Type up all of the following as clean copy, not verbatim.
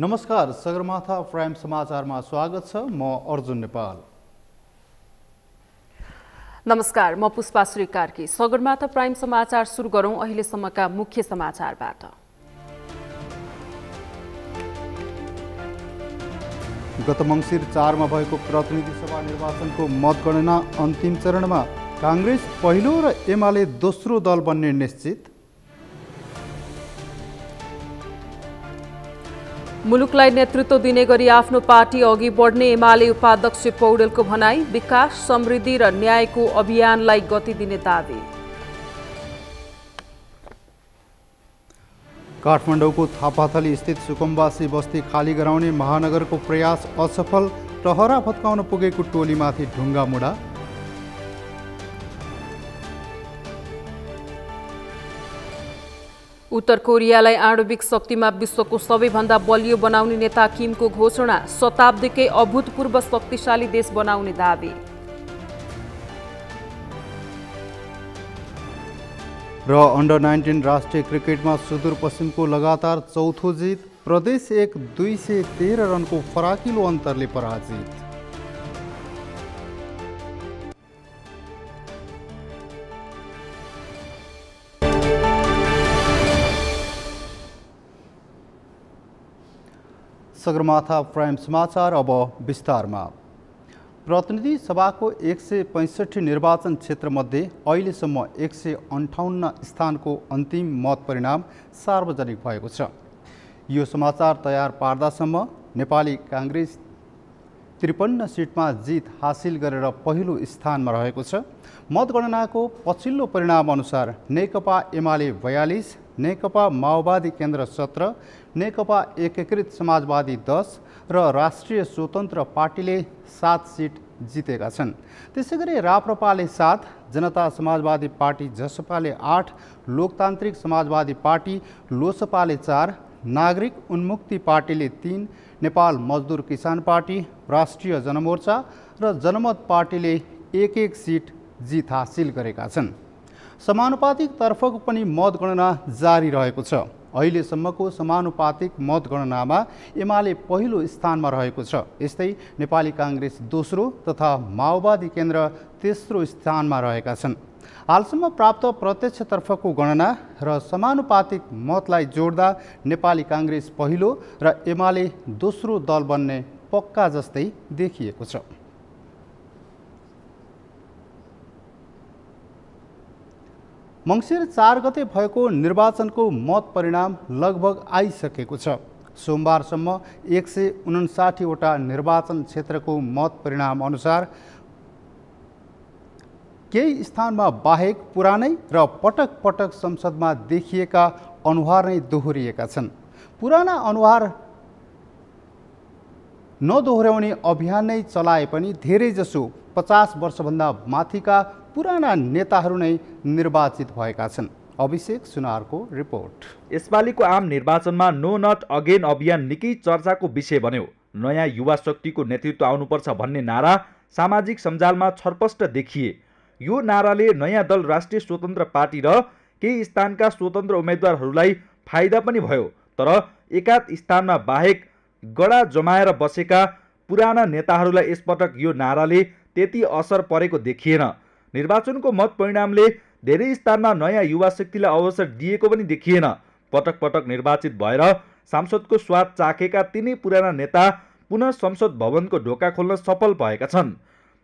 नमस्कार, सगरमाथा प्राइम समाचारमा स्वागत छ। म अर्जुन नेपाल। नमस्कार, म पुष्पाश्री कार्की। सगरमाथा प्राइम समाचार सुरु गरौं अहिलेसम्मका मुख्य समाचारबाट। गत मङ्सिर 4 मा भएको प्रतिनिधि सभा निर्वाचनको मतगणना अन्तिम चरणमा कांग्रेस पहिलो र एमाले दोस्रो दल बन्ने निश्चित। मुलुकलाई नेतृत्व दिने गरी आफ्नो पार्टी अघि बढ्ने एमाले उपाध्यक्ष पौडेलको भनाई। विकास, समृद्धि र न्यायको अभियानलाई गति दिने दावी। काठमाडौँको थापाथली स्थित सुकुम्बासी बस्ती खाली गराउने महानगरको प्रयास असफल। टहरा भत्काउन पुगेको टोलीमाथि ढुङ्गा मुढा। उत्तर कोरियालाई आणविक शक्तिमा विश्वको सबैभन्दा बलियो बनाउने नेता किमको घोषणा। शताब्दीकै अभूतपूर्व शक्तिशाली देश बनाउने दावी। र अन्डर 19 राष्ट्रिय क्रिकेटमा सुदूरपश्चिमको लगातार चौथो जित। प्रदेश 1 213 रनको फराकिलो अन्तरले पराजित। सगरमाथा प्राइम समाचार अब विस्तारमा। प्रतिनिधि सभाको 165 निर्वाचन क्षेत्रमध्ये अहिलेसम्म 158 स्थानको अन्तिम मत परिणाम सार्वजनिक भएको छ। यो समाचार तयार पार्दासम्म नेपाली कांग्रेस 53 सिटमा जित हासिल गरेर पहिलो स्थानमा रहेको छ। मतगणनाको पछिल्लो परिणाम अनुसार नेकपा एमाले 42, नेकपा माओवादी केन्द्र 17, नेकपा एकीकृत समाजवादी 10 र राष्ट्रिय स्वतन्त्र पार्टीले 7 सिट जितेका छन्। त्यसैगरी राप्रपाले 7, जनता समाजवादी पार्टी जसपाले 8, लोकतान्त्रिक समाजवादी पार्टी लोसपाले 4, नागरिक उन्मुक्ति पार्टीले 3, नेपाल मजदुर किसान पार्टी, राष्ट्रिय जनमोर्चा र जनमत पार्टीले 1-1 सिट जित हासिल गरेका छन्। समानुपातिक तर्फको पनि मतगणना जारी रहेको छ। अहिलेसम्मको समानुपातिक मतगणनामा एमाले पहिलो स्थानमा रहेको छ। यस्तै नेपाली कांग्रेस दोस्रो तथा माओवादी केन्द्र तेस्रो स्थानमा रहेका छन्। हालसम्म प्राप्त प्रत्यक्षतर्फको गणना र समानुपातिक मतलाई जोड्दा नेपाली कांग्रेस पहिलो र एमाले दोस्रो दल बन्ने पक्का जस्तै देखिएको छ। मङ्सिर 4 गते भएको निर्वाचनको मत परिणाम लगभग आइसकेको छ। सोमबारसम्म 159 वटा निर्वाचन क्षेत्रको मत परिणाम अनुसार केही स्थानमा बाहेक पुरानै र पटक पटक संसदमा देखिएका अनुहार नै दोहोरिएका छन्। पुराना अनुहार नदोहोर्याउने अभियान नै चलाए पनि धेरैजसो 50 वर्षभन्दा माथिका पुराना नेताहरू नै निर्वाचित भएका छन्। अभिषेक सुनारको रिपोर्ट। यसपालिको आम निर्वाचनमा नो नट अगेन अभियान निकै चर्चाको विषय बन्यो। नयाँ युवा शक्तिको नेतृत्व आउनुपर्छ भन्ने नारा सामाजिक सञ्जालमा छरपष्ट देखिए। यो नाराले नयाँ दल राष्ट्रिय स्वतन्त्र पार्टी र केही स्थानका स्वतन्त्र उम्मेदवारहरूलाई फाइदा पनि भयो। तर एकाध स्थानमा बाहेक गडा जमाएर बसेका पुराना नेताहरूलाई यसपटक यो नाराले त्यति असर परेको देखिएन। निर्वाचनको मत परिणामले धेरै स्थानमा नयाँ युवा शक्तिलाई अवसर दिएको पनि देखिएन। पटक पटक निर्वाचित भएर सांसदको स्वाद चाखेका तिनै पुराना नेता पुनः संसद भवनको ढोका खोल्न सफल भएका छन्।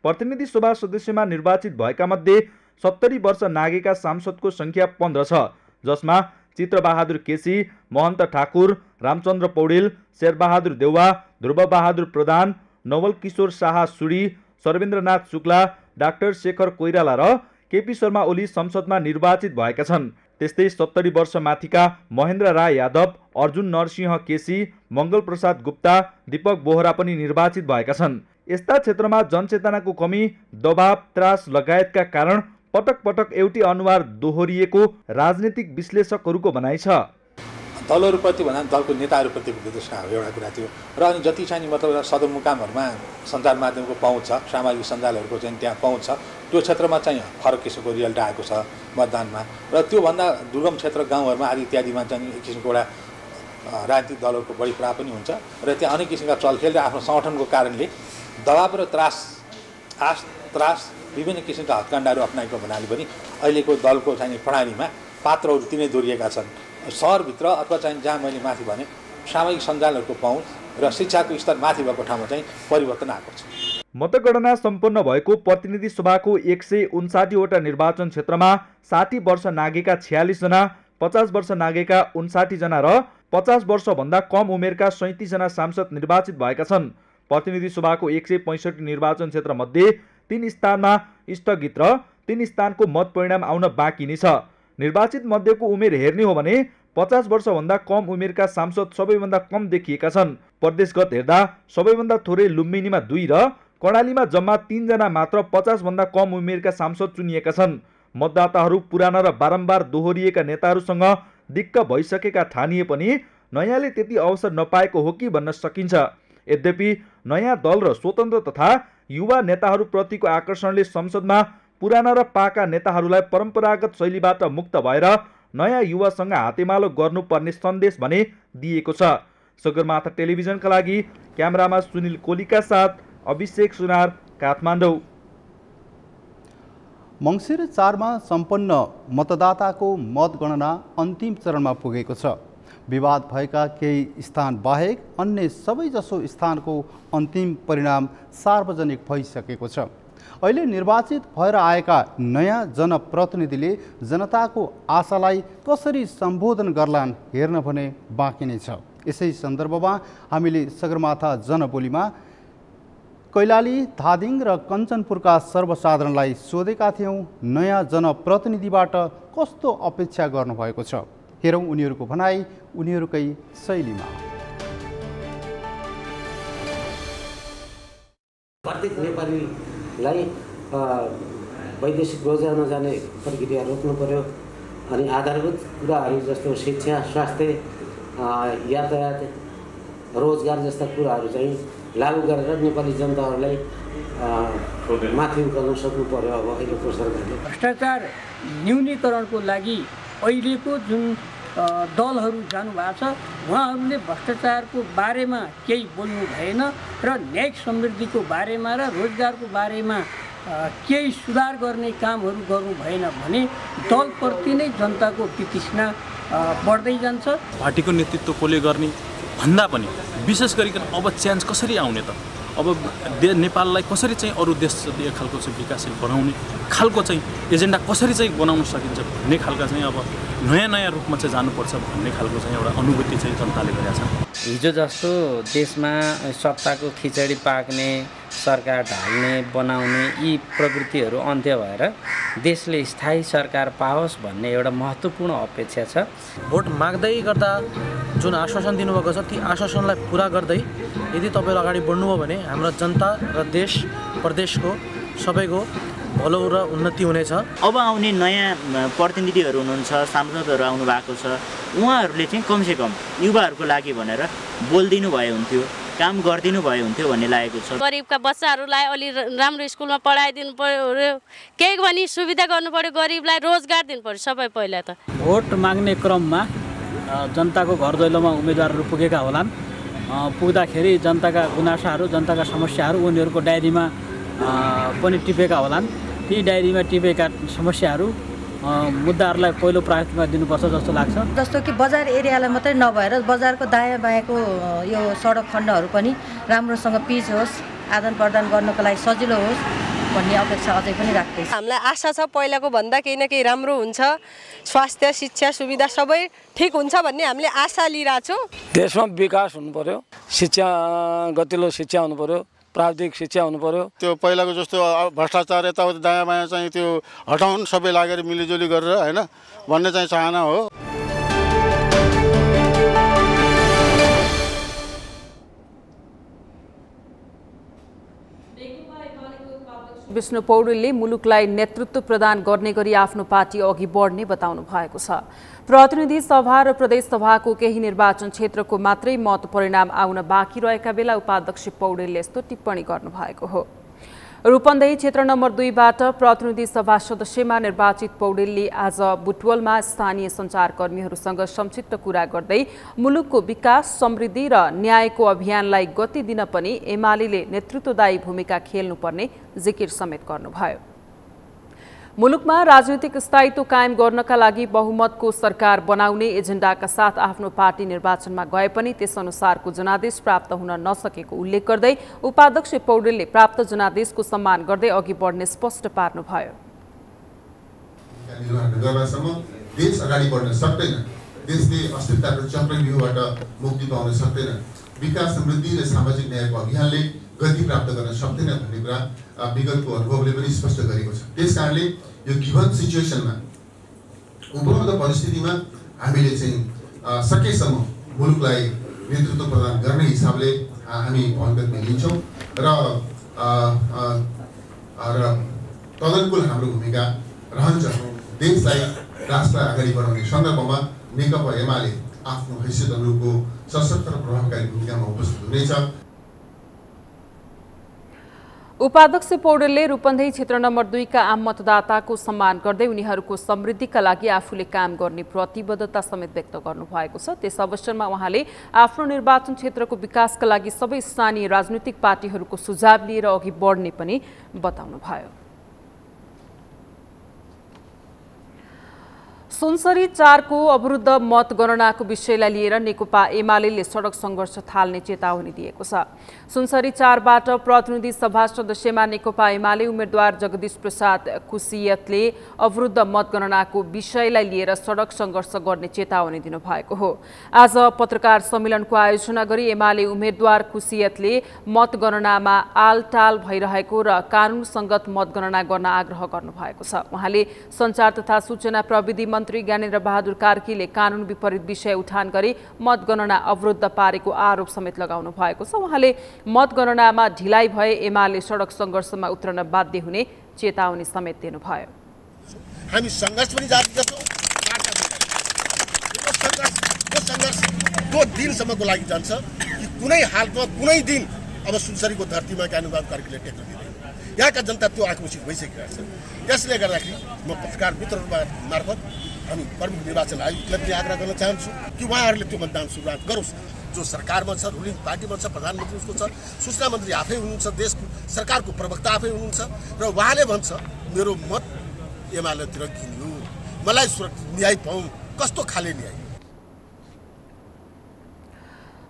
प्रतिनिधि सभा सदस्यमा निर्वाचित भएका मध्ये 70 वर्ष नागेका सांसदको संख्या 15 छ, जसमा चित्रबहादुर केसी, महन्त ठाकुर, रामचन्द्र पौडेल, शेरबहादुर देउवा, ध्रुवबहादुर प्रधान, नवल किशोर शाह सुडी, सर्वेन्द्रनाथ शुक्ला, डाक्टर शेखर कोइराला र केपी शर्मा ओली संसदमा निर्वाचित भएका छन्। त्यस्तै 70 वर्ष माथिका महेन्द्र राय यादव, अर्जुन नरसिंह केसी, मङ्गल प्रसाद गुप्ता, दीपक बोहरा पनि निर्वाचित भएका छन्। यस्ता क्षेत्रमा जनचेतनाको कमी, दबाव, त्रास लगायतका कारण पटक पटक एउटै अनुहार दोहोरिएको राजनीतिक विश्लेषकहरूको भनाइ छ। दलहरूप्रति भन्दा दलको नेताहरूप्रति विद्वेषका एउटा कुरा थियो र अनि जति चाहिँ मतलब सदरमुकामहरूमा सञ्चार माध्यमको पहुँच छ, सामाजिक सञ्जालहरूको चाहिँ त्यहाँ पहुँच छ, त्यो क्षेत्रमा चाहिँ फरक किसिमको रिजल्ट आएको छ मतदानमा। र त्योभन्दा दुर्गम क्षेत्र गाउँहरूमा आदि इत्यादिमा चाहिँ एक किसिमको एउटा राजनीतिक दलहरूको बढी प्रभाव पनि हुन्छ र त्यहाँ अनेक किसिमका चलखेल र आफ्नो सङ्गठनको कारणले दबाब र त्रास विभिन्न किसिमका हत्काण्डहरू अप्नाएको हुनाले पनि अहिलेको दलको चाहिँ प्रणालीमा पात्रहरू तिनै दोहोरिएका छन्। सहरभित्र अथवा चाहिँ जहाँ मैले माथि भने सामाजिक सञ्जालहरूको पहुँच र शिक्षाको स्तर माथि भएको ठाउँमा चाहिँ परिवर्तन आएको छ। मतगणना सम्पन्न भएको प्रतिनिधि सभाको 159वटा निर्वाचन क्षेत्रमा 60 वर्ष नागेका 46 जना, 50 वर्ष नागेका 59 जना र 50 वर्षभन्दा कम उमेरका 37 जना सांसद निर्वाचित भएका छन्। प्रतिनिधि सभाको 165 निर्वाचन क्षेत्र मध्ये 3 स्थानमा स्थगित र 3 स्थानको मत परिणाम आउन बाँकी नै छ। निर्वाचित मध्येको उमेर हेर्ने हो भने 50 वर्षभन्दा कम उमेरका सांसद सबैभन्दा कम देखिएका छन्। प्रदेशगत हेर्दा सबैभन्दा थोरै लुम्बिनीमा 2 र कर्णालीमा जम्मा 3 जना मात्र 50 भन्दा कम उमेरका सांसद चुनिएका छन्। मतदाताहरू पुराना र बारम्बार दोहोरिएका नेताहरूसँग दिक्क भइसकेका ठानिए पनि नयाँले त्यति अवसर नपाएको हो कि भन्न सकिन्छ। यद्यपि नयाँ दल र स्वतन्त्र तथा युवा नेताहरूप्रतिको आकर्षणले संसदमा पुराना र पाका नेताहरूलाई परम्परागत शैलीबाट मुक्त भएर नयाँ युवासँग हातेमालो गर्नुपर्ने सन्देश भने दिएको छ। सगरमाथा टेलिभिजनका लागि क्यामेरामा सुनिल कोलीका साथ अभिषेक सुनार, काठमाडौँ। मङ्सिर 4 मा सम्पन्न मतदाताको मतगणना अन्तिम चरणमा पुगेको छ। विवाद भएका केही स्थान बाहेक अन्य सबैजसो स्थानको अन्तिम परिणाम सार्वजनिक भइसकेको छ। अहिले निर्वाचित भएर आएका नयाँ जनप्रतिनिधिले जनताको आशालाई कसरी सम्बोधन गर्लान् हेर्न भने बाँकी नै छ। यसै सन्दर्भमा हामीले सगरमाथा जनबोलीमा कैलाली, धादिङ र कञ्चनपुरका सर्वसाधारणलाई सोधेका थियौँ नयाँ जनप्रतिनिधिबाट कस्तो अपेक्षा गर्नुभएको छ। हेरौँ उनीहरूको भनाइ उनीहरूकै शैलीमा। प्रत्येक नेपालीलाई वैदेशिक रोजगारमा जाने प्रक्रिया रोक्नु पर्यो अनि आधारभूत कुराहरू जस्तो शिक्षा, स्वास्थ्य, यातायात, रोजगार जस्ता कुराहरू चाहिँ लागू गरेर नेपाली जनताहरूलाई माथि उकाल्न सक्नु पर्यो। अब अहिलेको सरकारले भ्रष्टाचार न्यूनीकरणको लागि अहिलेको जुन दलहरू जानुभएको छ उहाँहरूले भ्रष्टाचारको बारेमा केही बोल्नु भएन र न्यायिक समृद्धिको बारेमा र रोजगारको बारेमा केही सुधार गर्ने कामहरू गर्नु भएन भने दलप्रति नै जनताको वितृष्णा बढ्दै जान्छ। पार्टीको नेतृत्व कसले गर्ने भन्दा पनि विशेष गरिकन अब च्यान्ज कसरी आउने त, अब नेपाललाई कसरी चाहिँ अरू देश खालको चाहिँ विकासशील बनाउने खालको चाहिँ एजेन्डा कसरी चाहिँ बनाउन सकिन्छ भन्ने खालका चाहिँ अब नयाँ रूपमा चाहिँ जानुपर्छ भन्ने खालको चाहिँ एउटा अनुभूति चाहिँ जनताले गरेका छन्। हिजो जस्तो देशमा सत्ताको खिचडी पाक्ने, सरकार ढाल्ने, बनाउने यी प्रवृत्तिहरू अन्त्य भएर देशले स्थायी सरकार पाओस् भन्ने एउटा महत्त्वपूर्ण अपेक्षा छ। भोट माग्दै गर्दा जुन आश्वासन दिनुभएको छ ती आश्वासनलाई पुरा गर्दै यदि तपाईँहरू अगाडि बढ्नुभयो भने हाम्रो जनता र देश प्रदेशको सबैको भलो र उन्नति हुनेछ। अब आउने नयाँ प्रतिनिधिहरू हुनुहुन्छ, सांसदहरू आउनु भएको छ, उहाँहरूले चाहिँ कमसेकम युवाहरूको लागि भनेर बोलिदिनु भए हुन्थ्यो, काम गरिदिनु भए हुन्थ्यो भन्ने लागेको छ। गरिबका बच्चाहरूलाई अलि राम्रो स्कुलमा पढाइदिनु पर्यो, केही पनि सुविधा गर्नु पर्यो, गरिबलाई रोजगार दिनु पर्यो सबै पहिला त। भोट माग्ने क्रममा जनताको घर दैलोमा उम्मेदवारहरू पुगेका होलान्। पुग्दाखेरि जनताका गुनासाहरू, जनताका समस्याहरू उनीहरूको डायरीमा पनि टिपेका होलान्। ती डायरीमा टिपेका समस्याहरू मुद्दाहरूलाई पहिलो प्राथमिकता दिनुपर्छ जस्तो लाग्छ। जस्तो कि बजार एरियालाई मात्रै नभएर बजारको दायाँ बायाँको यो सडक खण्डहरू पनि राम्रोसँग पिच होस्, आदान प्रदान गर्नको लागि सजिलो होस् भन्ने अपेक्षा अझै पनि राख्दैछ। हामीलाई आशा छ पहिलाको भन्दा केही न केही राम्रो हुन्छ, स्वास्थ्य, शिक्षा सुविधा सबै ठिक हुन्छ भन्ने हामीले आशा लिइरहेछौँ। देशमा विकास हुनु पर्यो, शिक्षा गतिलो शिक्षा हुनु पर्यो, प्राविधिक शिक्षा हुनु पर्यो। त्यो पहिलाको जस्तो भ्रष्टाचार यताउति दायाँ बायाँ चाहिँ त्यो हटाउनु, सबै लागेर मिलिजुली गरेर होइन भन्ने चाहिँ चाहना हो। विष्णु पौडेलले मुलुकलाई नेतृत्व प्रदान गर्ने गरी आफ्नो पार्टी अघि बढ्ने बताउनु भएको छ। प्रतिनिधि सभा र प्रदेश सभाको केही निर्वाचन क्षेत्रको मात्रै मत परिणाम आउन बाँकी रहेका बेला उपाध्यक्ष पौडेलले यस्तो टिप्पणी गर्नुभएको हो। रूपन्देही क्षेत्र नम्बर 2 बाट प्रतिनिधि सभा सदस्यमा निर्वाचित पौडेलले आज बुटवलमा स्थानीय सञ्चारकर्मीहरूसँग संक्षिप्त कुरा गर्दै मुलुकको विकास, समृद्धि र न्यायको अभियानलाई गति दिन पनि एमालेले नेतृत्वदायी भूमिका खेल्नुपर्ने जिकिर समेत गर्नुभयो। मुलुकमा राजनीतिक स्थायित्व कायम गर्नका लागि बहुमतको सरकार बनाउने एजेन्डाका साथ आफ्नो पार्टी निर्वाचनमा गए पनि त्यसअनुसारको जनादेश प्राप्त हुन नसकेको उल्लेख गर्दै उपाध्यक्ष पौडेलले प्राप्त जनादेशको सम्मान गर्दै अघि बढ्ने स्पष्ट पार्नुभयो। देश अगाडि बढ्न सक्दैन, देशले अस्थिरताको चक्रव्यूहबाट मुक्ति पाउन सक्दैन, विकास, समृद्धि र सामाजिक न्यायको अभियानले गति प्राप्त गर्न सक्दैन भन्ने कुरा विगतको अनुभवले पनि स्पष्ट गरेको छ। त्यसकारणले यो गिभन सिचुएसनमा, उपलब्ध परिस्थितिमा हामीले चाहिँ सकेसम्म मुलुकलाई नेतृत्व प्रदान गर्ने हिसाबले हामी भूमिका लिन्छौँ र तदनुकूल हाम्रो भूमिका रहन्छ। देशलाई, राष्ट्रलाई अगाडि बढाउने सन्दर्भमा नेकपा एमाले आफ्नो हैसियत अनुरूपको सशक्त र प्रभावकारी भूमिकामा उपस्थित हुनेछ। उपाध्यक्ष पौडेलले रूपन्देही क्षेत्र नम्बर 2 का आम मतदाताको सम्मान गर्दै उनीहरूको समृद्धिका लागि आफूले काम गर्ने प्रतिबद्धता समेत व्यक्त गर्नुभएको छ। त्यस अवसरमा उहाँले आफ्नो निर्वाचन क्षेत्रको विकासका लागि सबै स्थानीय राजनीतिक पार्टीहरूको सुझाव लिएर अघि बढ्ने पनि बताउनुभयो। सुनसरी 4 को अवरुद्ध मतगणनाको विषयलाई लिएर नेकपा एमाले सडक सङ्घर्ष थाल्ने चेतावनी दिएको छ। सुनसरी 4 बाट प्रतिनिधि सभा सदस्यमा नेकपा एमाले उम्मेद्वार जगदीश प्रसाद कुसियतले अवरुद्ध मतगणनाको विषयलाई लिएर सडक सङ्घर्ष गर्ने चेतावनी दिनुभएको हो। आज पत्रकार सम्मेलनको आयोजना गरी एमाले उम्मेद्वार कुसियतले मतगणनामा आलटाल भइरहेको र कानुनसङ्गत मतगणना गर्न आग्रह गर्नुभएको छ। उहाँले सञ्चार तथा सूचना प्रविधि मन्त्री ज्ञानेन्द्र बहादुर कार्कीले कानुन विपरीत विषय उठान गरी मतगणना अवरुद्ध पारेको आरोप समेत लगाउनु भएको छ। उहाँले मतगणनामा ढिलाइ भए एमाले सडक सङ्घर्षमा उत्रन बाध्य हुने चेतावनी समेत दिनुभयो। हामी सङ्घर्ष पनि जारी गर्छौँ। यो सङ्घर्ष त्यो दिनसम्मको लागि जान्छ कि कुनै हालमा कुनै दिन अब सुनसरीको धरतीमा ज्ञानेन्द्र कार्कीले टेक्न दिँदैन। यहाँका जनता त्यो आक्रोशित भइसकेका छन्। त्यसले गर्दाखेरि म पत्रकार मित्रहरू मार्फत हामी प्रमुख निर्वाचन आयुक्तलाई पनि आग्रह गर्न चाहन्छु कि उहाँहरूले त्यो मतदान सुरुवात गरोस्। जो सरकारमा छ, रुलिङ पार्टीमा छ, प्रधानमन्त्री उसको छ, सूचना मन्त्री आफै हुनुहुन्छ, देशको सरकारको प्रवक्ता आफै हुनुहुन्छ र उहाँले भन्छ मेरो मत एमालेतिर किन्नु, मलाई न्याय पाऊँ। कस्तो खाले न्याय?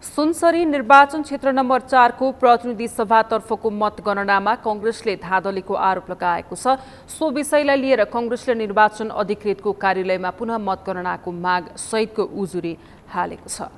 सुनसरी निर्वाचन क्षेत्र नम्बर 4 को प्रतिनिधि सभातर्फको मतगणनामा कांग्रेसले धाँधलीको आरोप लगाएको छ। सो विषयलाई लिएर कांग्रेसले निर्वाचन अधिकृतको कार्यालयमा पुनः मतगणनाको माग सहितको उजुरी हालेको छ।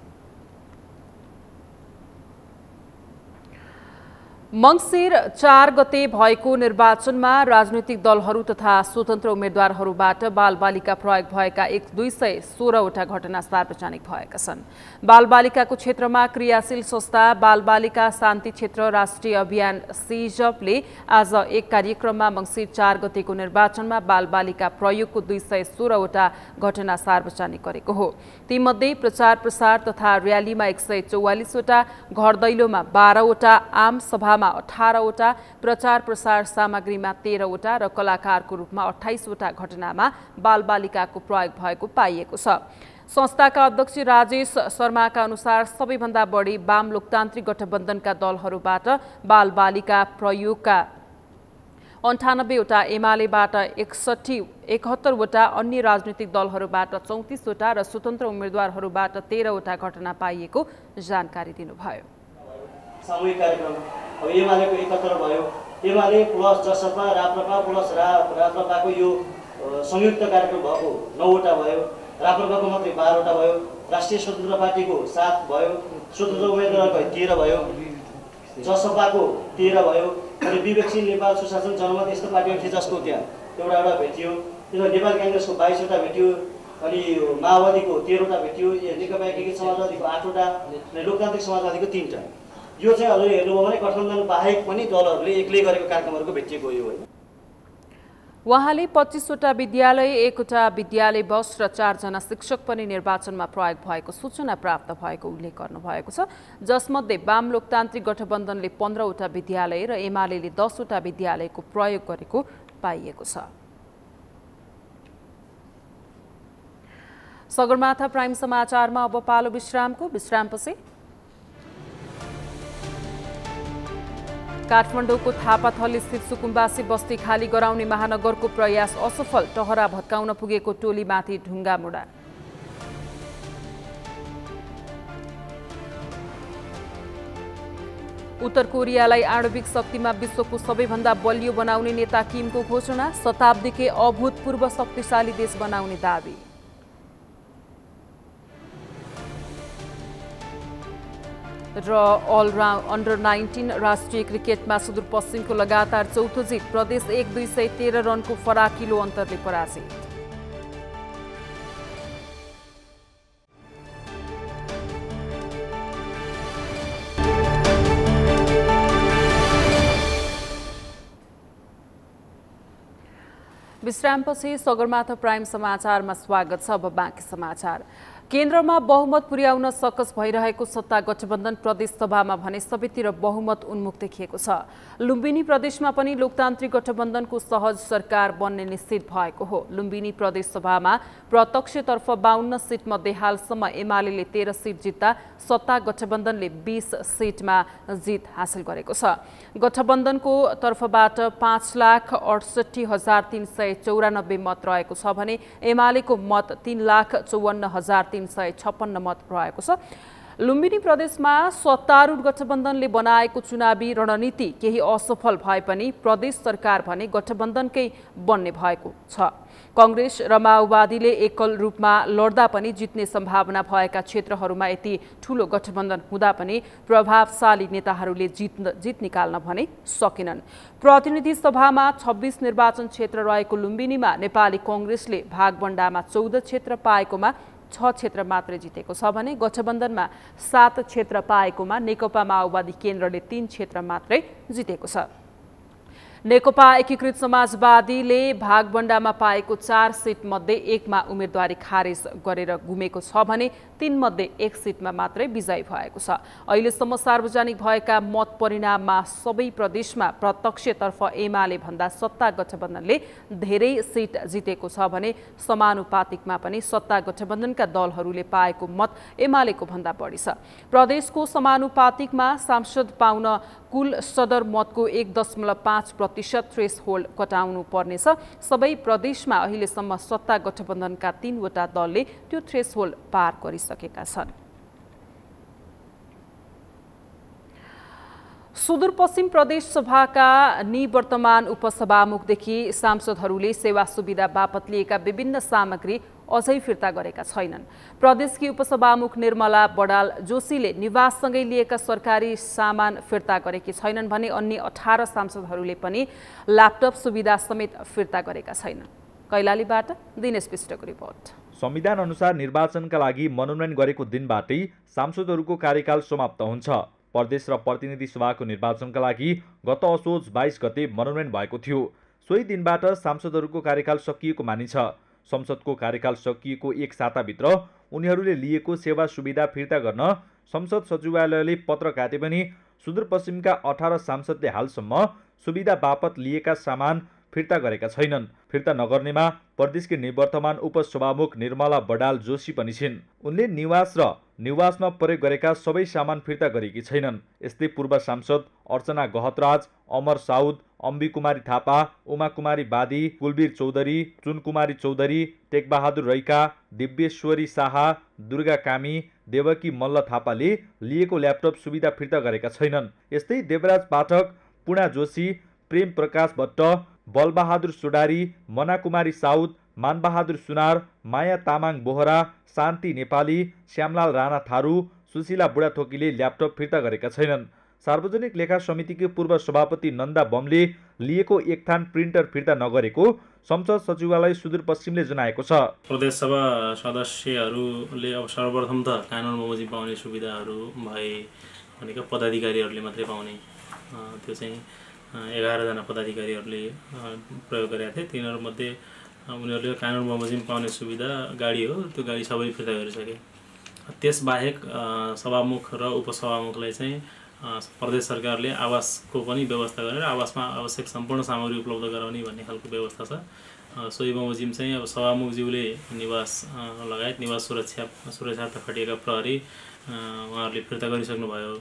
मंसिर 4 गते भएको निर्वाचनमा राजनीतिक दलहरू तथा स्वतन्त्र उम्मेद्वारहरूबाट बालबालिका प्रयोग भएका 216 वटा घटना सार्वजनिक भएका छन्। बालबालिकाको क्षेत्रमा क्रियाशील संस्था बालबालिका शान्ति क्षेत्र राष्ट्रिय अभियान सिजपले आज एक कार्यक्रममा मंसिर 4 गतेको निर्वाचनमा बालबालिका प्रयोगको 216 वटा घटना सार्वजनिक गरेको हो। तीमध्ये प्रचार प्रसार तथा र्यालीमा 144 वटा, घर दैलोमा 12 वटा, आम सभा 18 वटा, प्रचार प्रसार सामग्रीमा 13 वटा र कलाकारको रूपमा 28 वटा घटनामा बालबालिकाको प्रयोग भएको पाइएको छ। संस्थाका अध्यक्ष राजेश शर्माका अनुसार सबैभन्दा बढी वाम लोकतान्त्रिक गठबन्धनका दलहरूबाट बालबालिका प्रयोगका 98 वटा, एमालेबाट 71 वटा, अन्य राजनीतिक दलहरूबाट 34 वटा र स्वतन्त्र उम्मेद्वारहरूबाट 13 वटा घटना पाइएको जानकारी दिनुभयो। सामूहिक कार्यक्रम अब एमालेको एकत्र भयो, एमाले प्लस जसपा राप्रपा प्लस राप्रपाको यो संयुक्त कार्यक्रम भएको 9 वटा भयो, राप्रपाको मात्रै 12 वटा भयो, राष्ट्रिय स्वतन्त्र पार्टीको 7 भयो, स्वतन्त्र उम्मेदवारको 13 भयो, जसपाको 13 भयो, अनि विवेकशील नेपाल सुशासन जनमत यस्तो पार्टीहरू थिए जसको त्यहाँ एउटा भेटियो। त्यसमा नेपाल काङ्ग्रेसको 22 वटा भेटियो, अनि माओवादीको 13 वटा भेटियो, नेकपा एकीकृत समाजवादीको 8 वटा, अनि लोकतान्त्रिक समाजवादीको 3 वटा। यो चाहिँ अझै हेर्नुभयो भने गठबन्धन बाहेक पनि दलहरूले एक्लै गरेको कार्यक्रमहरूको भेटिएको हो। उहाँले 25वटा विद्यालय, 1वटा विद्यालय बस र 4 जना शिक्षक पनि निर्वाचनमा प्रयोग भएको सूचना प्राप्त भएको उल्लेख गर्नुभएको छ, जसमध्ये वाम लोकतान्त्रिक गठबन्धनले 15वटा विद्यालय र एमालेले 10वटा विद्यालयको प्रयोग गरेको पाइएको छ। सगरमाथा प्राइम समाचारमा अब पालो विश्रामपछि काठमाडौँको थापाथली स्थित सुकुम्बासी बस्ती खाली गराउने महानगरको प्रयास असफल, टहरा भत्काउन पुगेको टोलीमाथि ढुङ्गा मुढा। उत्तर कोरियालाई आणविक शक्तिमा विश्वको सबैभन्दा बलियो बनाउने नेता किमको घोषणा, शताब्दीकै अभूतपूर्व शक्तिशाली देश बनाउने दावी। र अन्डर 19 राष्ट्रिय क्रिकेटमा सुदूरपश्चिमको लगातार चौथो जित, प्रदेश 1-213 रनको फराकिलो अन्तरले पराजित। विश्रामपछि सगरमाथा प्राइम समाचारमा स्वागत छ। अब बाँकी समाचार। केन्द्रमा बहुमत पुर्याउन सकस भइरहेको सत्ता गठबन्धन प्रदेश सभामा भने सबैतिर बहुमत उन्मुख देखिएको छ। लुम्बिनी प्रदेशमा पनि लोकतान्त्रिक गठबन्धनको सहज सरकार बन्ने निश्चित भएको हो। लुम्बिनी प्रदेश सभामा प्रत्यक्षतर्फ 52 सीटमध्ये हालसम्म एमाले 13 सीट जित्दा सत्ता गठबन्धनले 20 सीटमा जित हासिल गरेको छ। गठबन्धनको तर्फबाट 5,68,394 मत रहेको छ भने एमालेको मत 3,54,356 मत रहेको छ। लुम्बिनी प्रदेशमा सत्तारूढ गठबन्धनले बनाएको चुनावी रणनीति केही असफल भए पनि प्रदेश सरकार भने गठबन्धनकै बन्ने भएको छ। कांग्रेस र माओवादीले एकल रूपमा लड्दा पनि जित्ने सम्भावना भएका क्षेत्रहरूमा यति ठूलो गठबन्धन हुँदा पनि प्रभावशाली नेताहरूले जित निकाल्न भने सकेनन्। प्रतिनिधि सभामा 26 निर्वाचन क्षेत्र रहेको लुम्बिनीमा नेपाली कांग्रेसले भागबण्डामा 14 क्षेत्र पाएकोमा 6 क्षेत्र मात्रै जितेको छ भने गठबन्धनमा 7 क्षेत्र पाएकोमा नेकपा माओवादी केन्द्रले 3 क्षेत्र मात्रै जितेको छ। नेकपा एकीकृत समाजवादीले भागबण्डामा पाएको 4 सीट मध्ये 1 मा उम्मेदवारी खारेज गरेर गुमेको छ भने 3 मध्ये 1 सीटमा मात्रै विजयी भएको छ। अहिलेसम्म सार्वजनिक भएका मत परिणाममा सबै प्रदेशमा प्रत्यक्षतर्फ एमाले भन्दा सत्ता गठबन्धनले धेरै सीट जितेको छ भने समानुपातिकमा पनि सत्ता गठबन्धनका दलहरूले पाएको मत एमालेको भन्दा बढी छ। प्रदेशको समानुपातिकमा सांसद पाउन कुल सदर मतको 1.5% थ्रेसहोल्ड कटाउनु पर्नेछ। सबै प्रदेशमा अहिलेसम्म सत्ता गठबन्धनका 3 वटा दलले त्यो थ्रेसहोल्ड पार गरिसकेका छन्। सुदूरपश्चिम प्रदेश सभाका निवर्तमान उपसभामुखदेखि सांसदहरूले सेवा सुविधा बापत लिएका विभिन्न सामग्री अझै फिर्ता गरेका छैनन्। प्रदेशकी उपसभामुख निर्मला बडाल जोशीले निवाससँगै लिएका सरकारी सामान फिर्ता गरेकी छैनन् भने अन्य 18 सांसदहरूले पनि ल्यापटप सुविधा समेत फिर्ता गरेका छैनन्। कैलालीबाट दिनेश विष्टको रिपोर्ट। संविधान अनुसार निर्वाचनका लागि मनोनयन गरेको दिनबाटै सांसदहरूको कार्यकाल समाप्त हुन्छ। प्रदेश र प्रतिनिधि सभाको निर्वाचनका लागि गत असोज 22 गते मनोनयन भएको थियो। सोही दिनबाट सांसदहरूको कार्यकाल सकिएको मानिन्छ। संसदको कार्यकाल सकिएको 1 साताभित्र उनीहरूले लिएको सेवा सुविधा फिर्ता गर्न संसद सचिवालयले पत्र काटे पनि सुदूरपश्चिमका 18 सांसदले हालसम्म सुविधा बापत लिएका सामान फिर्ता गरेका छैनन्। फिर्ता नगर्नेमा प्रदेशकी निवर्तमान उपसभामुख निर्मला बडाल जोशी पनि छिन्। उनले निवास र निवासमा प्रयोग गरेका सबै सामान फिर्ता गरेकी छैनन्। यस्तै पूर्व सांसद अर्चना गहतराज, अमर साउद, अम्बी कुमारी थापा, उमा कुमारी बादी, कुलबीर चौधरी, चुनकुमारी चौधरी, टेकबहादुर रैका, दिव्येश्वरी शाह, दुर्गा कामी, देवकी मल्ल थापाले लिएको ल्यापटप सुविधा फिर्ता गरेका छैनन्। यस्तै देवराज पाठक, पूर्णा जोशी, प्रेम प्रकाश भट्ट, बलबहादुर सुडारी, मना कुमारी साउद, मानबहादुर सुनार, माया तामाङ बोहरा, शान्ति नेपाली, श्यामलाल राणा थारू, सुशीला बुढाथोकीले ल्यापटप फिर्ता गरेका छैनन्। सार्वजनिक लेखा समितिकी पूर्व सभापति नन्दा बमले लिएको एक थान प्रिन्टर फिर्ता नगरेको संसद सचिवालय सुदूरपश्चिमले जनाएको छ। प्रदेश सभा सदस्यहरूले अब सर्वप्रथम त कानुन बमोजिम पाउने सुविधाहरू भए भनेको पदाधिकारीहरूले मात्रै पाउने, त्यो चाहिँ 11 जना पदाधिकारीहरूले प्रयोग गरेका थिए। तिनीहरूमध्ये उनीहरूले कानुन बमोजिम पाउने सुविधा गाडी हो, त्यो गाडी सबैले फिर्ता गरिसके। त्यसबाहेक सभामुख र उपसभामुखलाई चाहिँ प्रदेश सरकारले आवासको पनि व्यवस्था गरेर आवासमा आवश्यक सम्पूर्ण सामग्री उपलब्ध गराउने भन्ने खालको व्यवस्था छ। सोही बमोजिम चाहिँ अब सभामुखज्यूले निवास लगायत निवास सुरक्षार्थ खटिएका प्रहरी उहाँहरूले फिर्ता गरिसक्नुभयो।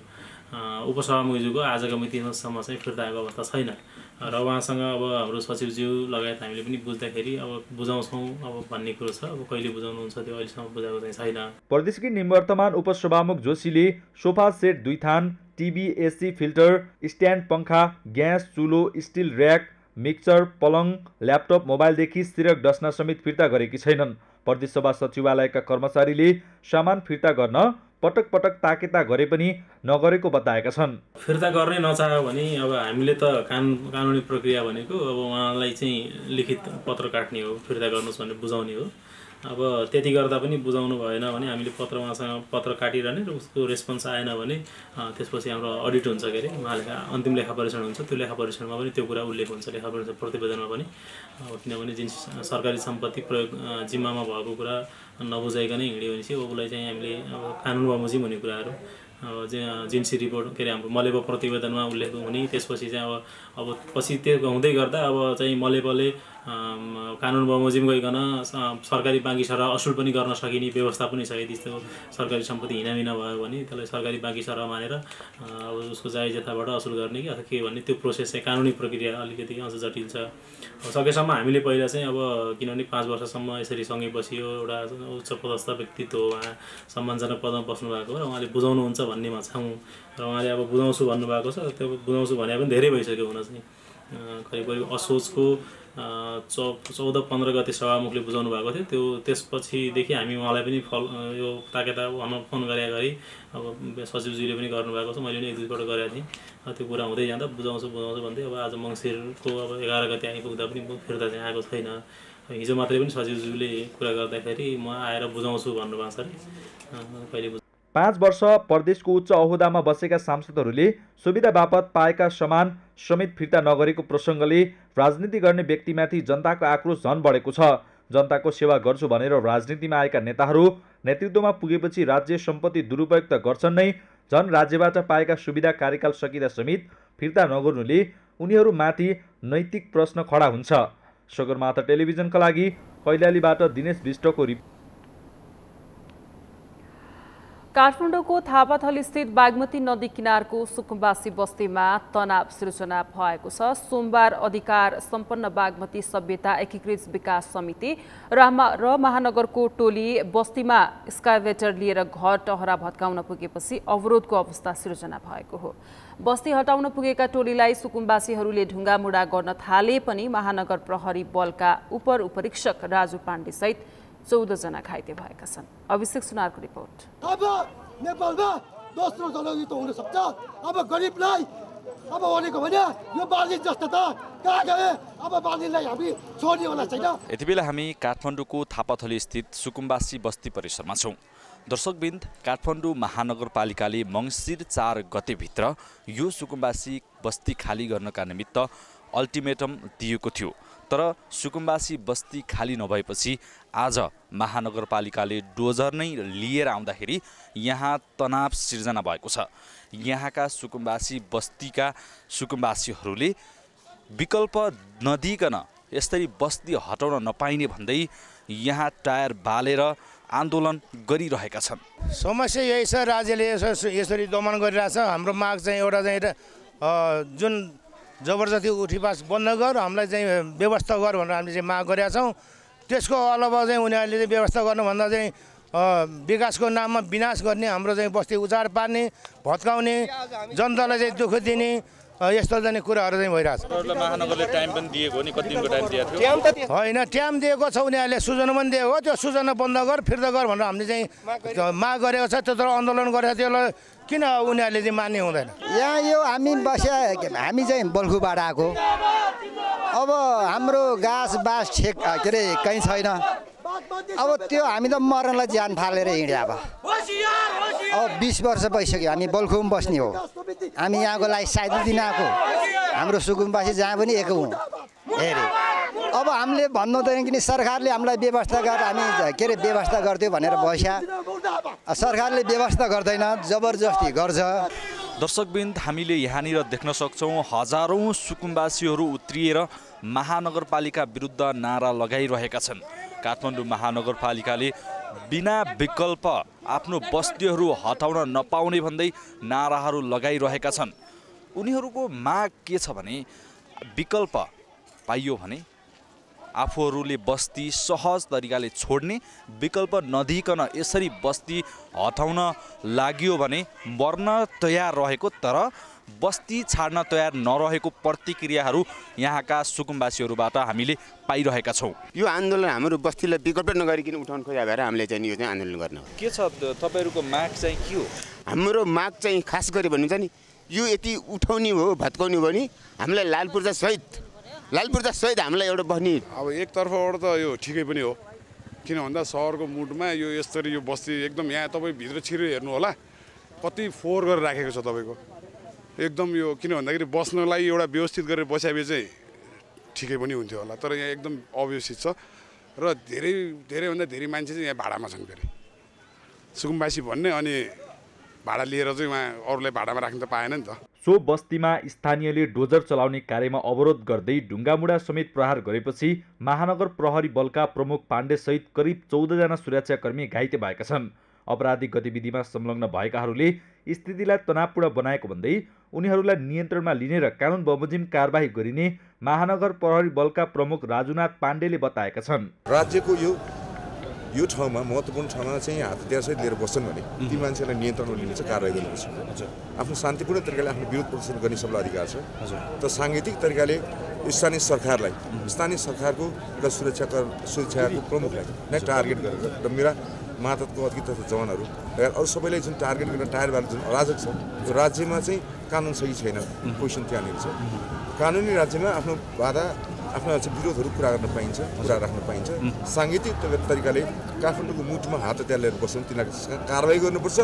उपसभामुखज्यूको आजको मितिसम्म चाहिँ फिर्ता आएको अवस्था छैन र उहाँसँग अब हाम्रो सचिवज्यू लगायत हामीले पनि बुझ्दाखेरि अब बुझाउँछौँ अब भन्ने कुरो छ। अब कहिले बुझाउनुहुन्छ त्यो अहिलेसम्म बुझाएको चाहिँ छैन। प्रदेशकी निवर्तमान उपसभामुख जोशीले सोफा सेट 2 थान, टिभी, एसी, फिल्टर, स्ट्यान्ड, पंखा, ग्यास चुलो, स्टिल र्याक, मिक्सर, पलङ, ल्यापटप, मोबाइलदेखि सिरक डस्ना समेत फिर्ता गरेकी छैनन्। प्रदेश सभा सचिवालयका कर्मचारीले सामान फिर्ता गर्न पटक पटक ताकेता गरे पनि नगरेको बताएका छन्। फिर्ता गर्ने नचाह्यो भने अब हामीले त कानुनी प्रक्रिया भनेको अब उहाँलाई चाहिँ लिखित पत्र काट्ने हो, फिर्ता गर्नुहोस् भनेर बुझाउने हो। अब त्यति गर्दा पनि बुझाउनु भएन भने हामीले उहाँसँग पत्र काटिरहने र उसको रेस्पोन्स आएन भने त्यसपछि हाम्रो अडिट हुन्छ के अरे, उहाँले अन्तिम लेखा परीक्षण हुन्छ। त्यो लेखा परीक्षणमा पनि त्यो कुरा उल्लेख हुन्छ, लेखा परीक्षण प्रतिवेदनमा पनि। किनभने जुन सरकारी सम्पत्ति प्रयोग जिम्मामा भएको कुरा नबुझाइकन हिँड्यो भने चाहिँ उसलाई चाहिँ हामीले अब कानुन बमोजिम हुने कुराहरू जिन्सी रिपोर्ट के अरे हाम्रो मलेबो प्रतिवेदनमा उल्लेख हुने, त्यसपछि चाहिँ अब पछि त्यो हुँदै गर्दा अब चाहिँ मलेबोले कानुन बमोजिम गइकन सरकारी बाँकी सरह असुल पनि गर्न सकिने व्यवस्था पनि छ। यदि त्यो सरकारी सम्पत्ति हिनामिना भयो भने त्यसलाई सरकारी बाँकी सरह मानेर अब उसको जायज यथाबाट असुल गर्ने कि अथवा के भन्ने त्यो प्रोसेस चाहिँ कानुनी प्रक्रिया अलिकति अझ जटिल छ। सकेसम्म हामीले पहिला चाहिँ अब किनभने 5 वर्षसम्म यसरी सँगै बसियो, एउटा उच्च पदस्थ व्यक्तित्व हो, उहाँ सम्मानजनक पदमा बस्नु भएको हो र उहाँले बुझाउनुहुन्छ भन्नेमा छौँ र उहाँले अब बुझाउँछु भन्नुभएको छ। त्यो बुझाउँछु भने पनि धेरै भइसक्यो हुन चाहिँ करिब असोजको 14-15 गते सभामुखले बुझाउनु भएको थियो। त्यो त्यसपछिदेखि हामी उहाँलाई पनि यो ताकेता फोन गरेका गरी अब सचिवजीले पनि गर्नुभएको छ, मैले पनि 1-2 पल्ट गरेको थिएँ। त्यो कुरा हुँदै जाँदा बुझाउँछु भन्दै अब आज मङ्सिरको अब 11 गते आइपुग्दा पनि फिर्ता चाहिँ आएको छैन। हिजो मात्रै पनि सचिवज्यूले कुरा गर्दाखेरि म आएर बुझाउँछु भन्नुभएको छ अरे कहिले 5 वर्ष प्रदेशको उच्च अहोदामा बसेका सांसदहरूले सुविधा बापत पाएका सामान समेत फिर्ता नगरेको प्रसङ्गले राजनीति गर्ने व्यक्तिमाथि जनताको आक्रोश झन बढेको छ। जनताको सेवा गर्छु भनेर राजनीतिमा आएका नेताहरू नेतृत्वमा पुगेपछि राज्य सम्पत्ति दुरुपयोग त गर्छन् नै, झन राज्यबाट पाएका सुविधा कार्यकाल सकिँदा समेत फिर्ता नगर्नुले उनीहरूमाथि नैतिक प्रश्न खडा हुन्छ। सगरमाथा टेलिभिजनका लागि कैलालीबाट दिनेश विष्टको रिपोर्ट। काठमाडौँको थापाथली स्थित बागमती नदी किनारको सुकुम्बासी बस्तीमा तनाव सृजना भएको छ। सोमबार अधिकार सम्पन्न बागमती सभ्यता एकीकृत विकास समिति र महानगरको टोली बस्तीमा स्काइभेटर लिएर घर टहरा भत्काउन पुगेपछि अवरोधको अवस्था सृजना भएको हो। बस्ती हटाउन पुगेका टोलीलाई सुकुम्बासीहरूले ढुङ्गामुढा गर्न थाले पनि महानगर प्रहरी बलका उपरीक्षक राजु पाण्डे सहित 14 जना घाइते भएका छन्। अभिषेक सुनारको रिपोर्ट। अब नेपालमा दोस्रो जनयुद्ध हुन सक्छ। अब गरिबलाई अब भनेको भने यो बालिन जस्तो त कहाँ गए? अब बालिनलाई हामी छोड्नेवाला छैन। यति बेला हामी काठमाडौँको थापाथली स्थित सुकुम्बासी बस्ती परिसरमा छौँ। दर्शकबिन्द, काठमाडौँ महानगरपालिकाले मङ्सिर 4 गतेभित्र यो सुकुम्बासी बस्ती खाली गर्नका निमित्त अल्टिमेटम दिएको थियो। तर सुकुम्बासी बस्ती खाली नभएपछि आज महानगरपालिकाले डोजर नै लिएर आउँदाखेरि यहाँ तनाव सिर्जना भएको छ। यहाँका सुकुम्बासी बस्तीका सुकुम्बासीहरूले विकल्प नदिइकन यसरी बस्ती हटाउन नपाइने भन्दै यहाँ टायर बालेर आन्दोलन गरिरहेका छन्। समस्या यही छ, राज्यले यसरी दमन गरिरहेछ। हाम्रो माग चाहिँ एउटा चाहिँ जुन जबरजस्ती उठीपास बन्द गर, हामीलाई चाहिँ व्यवस्था गर भनेर हामीले चाहिँ माग गरेका छौँ। त्यसको अलावा चाहिँ उनीहरूले चाहिँ व्यवस्था गर्नुभन्दा चाहिँ विकासको नाममा विनाश गर्ने, हाम्रो चाहिँ बस्ती उजाड पार्ने, भत्काउने, जनतालाई चाहिँ दुःख दिने यस्तो जाने कुराहरू चाहिँ भइरहेछ। महानगरले टाइम पनि दिएको हो नि, कति दिनको टाइम दिएको थियो? होइन, टाइम दिएको छ, उनीहरूले सूचना पनि दिएको हो। त्यो सूचना बन्द गर, फिर्ता गर भनेर हामीले चाहिँ माग गरेको छ। त्यत्रो आन्दोलन गरेको थियो, किन उनीहरूले चाहिँ मान्ने हुँदैन? यहाँ यो हामी हामी चाहिँ बल्खुबाट आएको। अब हाम्रो घाँस बाँस छेक के अरे कहीँ छैन। अब त्यो हामी त मर्नलाई ज्यान फालेर हिँड्यो। अब 20 वर्ष भइसक्यो हामी बल्खुमा बस्ने हो। हामी यहाँको लागि साइड दिन आएको। हाम्रो सुकुम्बासी जहाँ पनि एक हौँ हेरे। अब हामीले भन्नु त कि सरकारले हामीलाई व्यवस्था गर, हामी के अरे व्यवस्था गर्थ्यो भनेर बस्या, सरकारले व्यवस्था गर्दैन, जबरजस्ती गर्छ। दर्शकबिन्द, हामीले यहाँनिर देख्न सक्छौँ हजारौँ सुकुम्बासीहरू उत्रिएर महानगरपालिका विरुद्ध नारा लगाइरहेका छन्। काठमाडौँ महानगरपालिकाले बिना विकल्प आफ्नो बस्तीहरू हटाउन नपाउने भन्दै नाराहरू लगाइरहेका छन्। उनीहरूको माग के छ भने विकल्प पाइयो भने आफूहरूले बस्ती सहज तरिकाले छोड्ने, विकल्प नदिइकन यसरी बस्ती हटाउन लाग्यो भने मर्न तयार रहेको तर बस्ती छाड्न तयार नरहेको प्रतिक्रियाहरू यहाँका सुकुम्बासीहरूबाट हामीले पाइरहेका छौँ। यो आन्दोलन हाम्रो बस्तीलाई विकल्प नगरिकन उठाउन खोजा भएर हामीले चाहिँ यो चाहिँ आन्दोलन गर्न हो। के छ तपाईँहरूको माग चाहिँ के हो? हाम्रो माग चाहिँ खास गरी भन्नुहुन्छ नि यो यति उठाउने हो, भत्काउने हो भने हामीलाई लाल पूर्जा सहित हामीलाई एउटा बस्ने। अब एकतर्फबाट त यो ठिकै पनि हो, किन भन्दा सहरको मुडमा यो यसरी यो बस्ती एकदम यहाँ तपाईँ भित्र छिरो हेर्नु होला कति फोहोर गरेर राखेको छ तपाईँको एकदम। यो किन भन्दाखेरि बस्नलाई एउटा व्यवस्थित गरेर बस्याए चाहिँ ठिकै पनि हुन्थ्यो होला, तर यहाँ एकदम अव्यवस्थित छ र धेरैभन्दा धेरै मान्छे चाहिँ यहाँ भाडामा छन्। फेरि सुकुम्बासी भन्ने अनि भाडा लिएर चाहिँ उहाँ अरूलाई भाडामा राख्न त पाएन नि त। सो बस्तीमा स्थानीयले डोजर चलाउने कार्यमा अवरोध गर्दै ढुङ्गामुढा समेत प्रहार गरेपछि महानगर प्रहरी बलका प्रमुख पाण्डेसहित करिब 14 जना सुरक्षाकर्मी घाइते भएका छन्। अपराधिक गतिविधिमा संलग्न भएकाहरूले स्थितिलाई तनावपूर्ण बनाएको भन्दै उनीहरूलाई नियन्त्रणमा लिने र कानुन बमोजिम कारबाही गरिने महानगर प्रहरी बलका प्रमुख राजुनाथ पाण्डेले बताएका छन्। राज्यको यो ठाउँमा महत्त्वपूर्ण ठाउँमा चाहिँ हतियारसहित लिएर बस्छन् भने ती मान्छेलाई नियन्त्रणमा लिनु चाहिँ कारबाही गर्नुपर्छ। आफ्नो शान्तिपूर्ण तरिकाले आफ्नो विरोध प्रदर्शन गर्ने सबैलाई अधिकार छ। त साङ्गीतिक तरिकाले स्थानीय सरकारको एउटा सुरक्षाको प्रमुखलाई नै टार्गेट गरेर र मेरा मातहतको अधिकृत जवानहरू र अरू सबैलाई जुन टार्गेट गरेर टायरबाट जुन अराजक छ त्यो राज्यमा चाहिँ कानुन सही छैन। क्वेसन त्यहाँनिर छ। कानुनी राज्यमा आफ्नो बाधा आफ्नो विरोधहरू पुरा गर्न पाइन्छ, पुरा राख्न पाइन्छ। साङ्गीतिक तरिकाले काठमाडौँको मुटुमा हात हतियार लिएर बस्छन् तिनीहरूको कारबाही गर्नुपर्छ,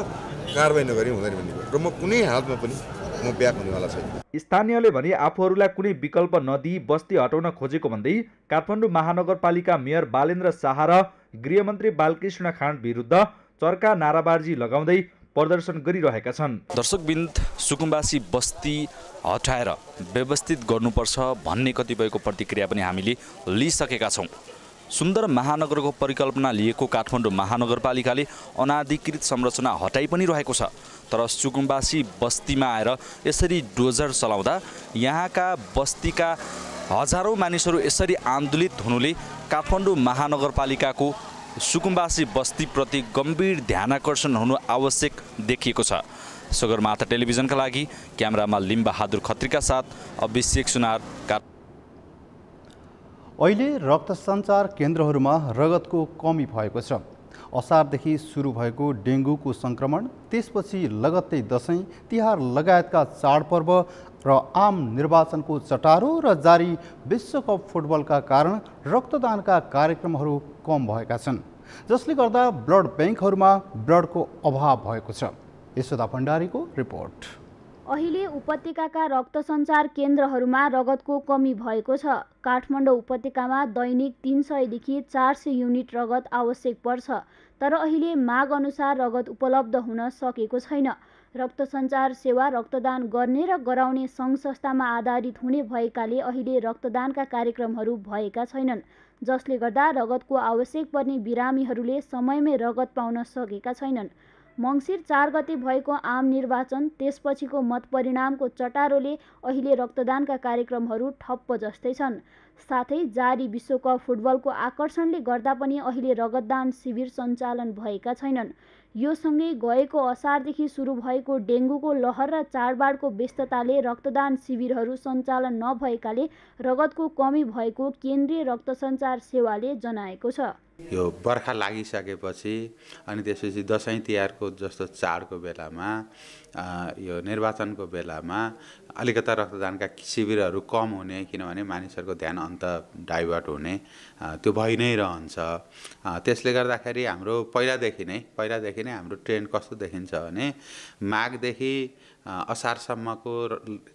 कारबाही नगरी हुँदैन भन्ने र म कुनै हालतमा पनि म ब्याक हुनेवाला छैन। स्थानीयले भने आफूहरूलाई कुनै विकल्प नदिई बस्ती हटाउन खोजेको भन्दै काठमाडौँ महानगरपालिका मेयर बालेन्द्र शाह र गृहमन्त्री बालकृष्ण खाँड विरुद्ध चर्का नाराबाजी लगाउँदै प्रदर्शन गरिरहेका छन्। दर्शकबिन्द, सुकुम्बासी बस्ती हटाएर व्यवस्थित गर्नुपर्छ भन्ने कतिपयको प्रतिक्रिया पनि हामीले लिइसकेका छौँ। सुन्दर महानगरको परिकल्पना लिएको काठमाडौँ महानगरपालिकाले अनाधिकृत संरचना हटाइ पनि रहेको छ। तर सुकुम्बासी बस्तीमा आएर यसरी डोजर चलाउँदा यहाँका बस्तीका हजारौँ मानिसहरू यसरी आन्दोलित हुनुले काठमाडौँ महानगरपालिकाको सुकुम्बासी बस्तीप्रति गम्भीर ध्यानाकर्षण हुनु आवश्यक देखिएको छ। सगरमाथा टेलिभिजनका लागि क्यामेरामा लिम्बहादुर खत्रीका साथ अभिषेक सुनार। अहिले रक्त सञ्चार केन्द्रहरूमा रगतको कमी भएको छ। असारदेखि सुरु भएको डेङ्गुको सङ्क्रमण, त्यसपछि लगत्तै दसैँ तिहार लगायतका चाडपर्व र आम निर्वाचनको चटारो र जारी विश्वकप फुटबलका कारण रक्तदानका कार्यक्रमहरू कम भएका छन्, जसले गर्दा ब्लड ब्याङ्कहरूमा ब्लडको अभाव भएको छ। यशोदा भण्डारीको रिपोर्ट। अहिले उपत्यकाका रक्त सञ्चार केन्द्रहरूमा रगतको कमी भएको छ। काठमाडौँ उपत्यकामा दैनिक 300 देखि 400 युनिट रगत आवश्यक पर्छ, तर अहिले माग अनुसार रगत उपलब्ध हुन सकेको छैन। रक्त सञ्चार सेवा रक्तदान गर्ने र गराउने सङ्घ संस्थामा आधारित हुने भएकाले अहिले रक्तदानका कार्यक्रमहरू भएका छैनन्, जसले गर्दा रगतको आवश्यक पर्ने बिरामीहरूले समयमै रगत पाउन सकेका छैनन्। मङ्सिर 4 गते भएको आम निर्वाचन, त्यसपछिको मत परिणामको चटारोले अहिले रक्तदानका कार्यक्रमहरू ठप्प जस्तै छन्। साथै जारी विश्वकप फुटबलको आकर्षणले गर्दा पनि अहिले रगतदान शिविर सञ्चालन भएका छैनन्। यो सँगै गएको असारदेखि सुरु भएको डेङ्गुको लहर र चाडबाडको व्यस्तताले रक्तदान शिविरहरू सञ्चालन नभएकाले रगतको कमी भएको केन्द्रीय रक्त सञ्चार सेवाले जनाएको छ। यो बर्खा लागिसकेपछि अनि त्यसपछि दसैँ तिहारको जस्तो चाडको बेलामा यो निर्वाचनको बेलामा अलिकता रक्तदानका शिविरहरू कम हुने, किनभने मानिसहरूको ध्यान अन्त डाइभर्ट हुने त्यो भइ नै रहन्छ। त्यसले गर्दाखेरि हाम्रो पहिलादेखि नै हाम्रो ट्रेन्ड कस्तो देखिन्छ भने माघदेखि असारसम्मको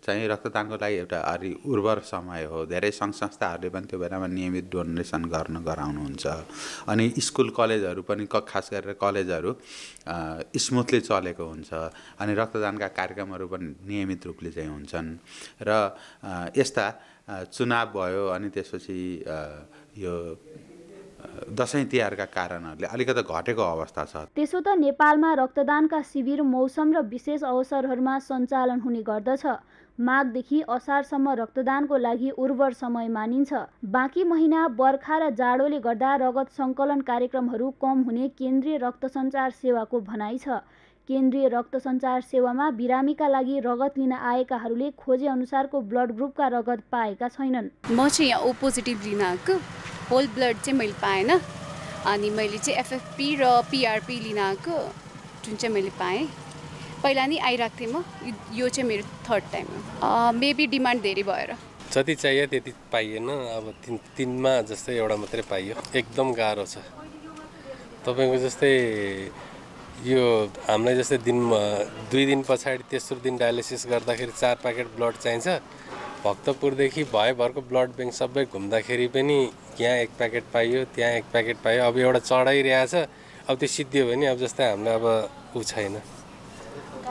चाहिँ रक्तदानको लागि एउटा अलि उर्वर समय हो। धेरै सङ्घ संस्थाहरूले पनि त्यो बेलामा नियमित डोनेसन गराउनुहुन्छ। अनि स्कुल कलेजहरू पनि खास गरेर कलेजहरू स्मुथली चलेको हुन्छ। अनि रक्तदानका कार्यक्रमहरू पनि नियमित रूपले चाहिँ हुन्छन्। र यस्ता चुनाव भयो अनि त्यसपछि यो दशैं तिहारका कारणहरूले अलिकति घटेको अवस्था छ। त्यसो त नेपालमा रक्तदानका शिविर मौसम र विशेष अवसरहरूमा सञ्चालन हुने गर्दछ। माघदेखि असारसम्म रक्तदानको लागि उर्वर समय मानिन्छ। बाँकी महिना बर्खा र जाडोले गर्दा रगत सङ्कलन कार्यक्रमहरू कम हुने केन्द्रीय रक्त सञ्चार सेवाको भनाइ छ। केन्द्रीय रक्त सञ्चार सेवामा बिरामीका लागि रगत लिन आएकाहरूले खोजे अनुसारको ब्लड ग्रुपका रगत पाएका छैनन्। म चाहिँ यहाँ ओ पोजिटिभ लिन आएको, होल ब्लड चाहिँ मैले पाएन। अनि मैले चाहिँ एफएफपी र पिआरपी लिन आएको, जुन चाहिँ मैले पाएँ। पहिला नि आइरहेको थिएँ म, यो चाहिँ मेरो थर्ड टाइम हो। मेबी डिमान्ड धेरै भएर जति चाहियो त्यति पाइएन। अब तिनमा जस्तै एउटा मात्रै पाइयो। एकदम गाह्रो छ। तपाईँको जस्तै यो हामीलाई जस्तै दिनमा 2 दिन पछाडि तेस्रो दिन डायलिसिस गर्दाखेरि 4 प्याकेट ब्लड चाहिन्छ। भक्तपुरदेखि भयभरको ब्लड ब्याङ्क सबै घुम्दाखेरि पनि यहाँ 1 प्याकेट पाइयो, त्यहाँ 1 प्याकेट पाइयो। अब एउटा चढाइरहेछ। अब त्यो सिद्धियो भने अब जस्तै हामीलाई अब ऊ छैन।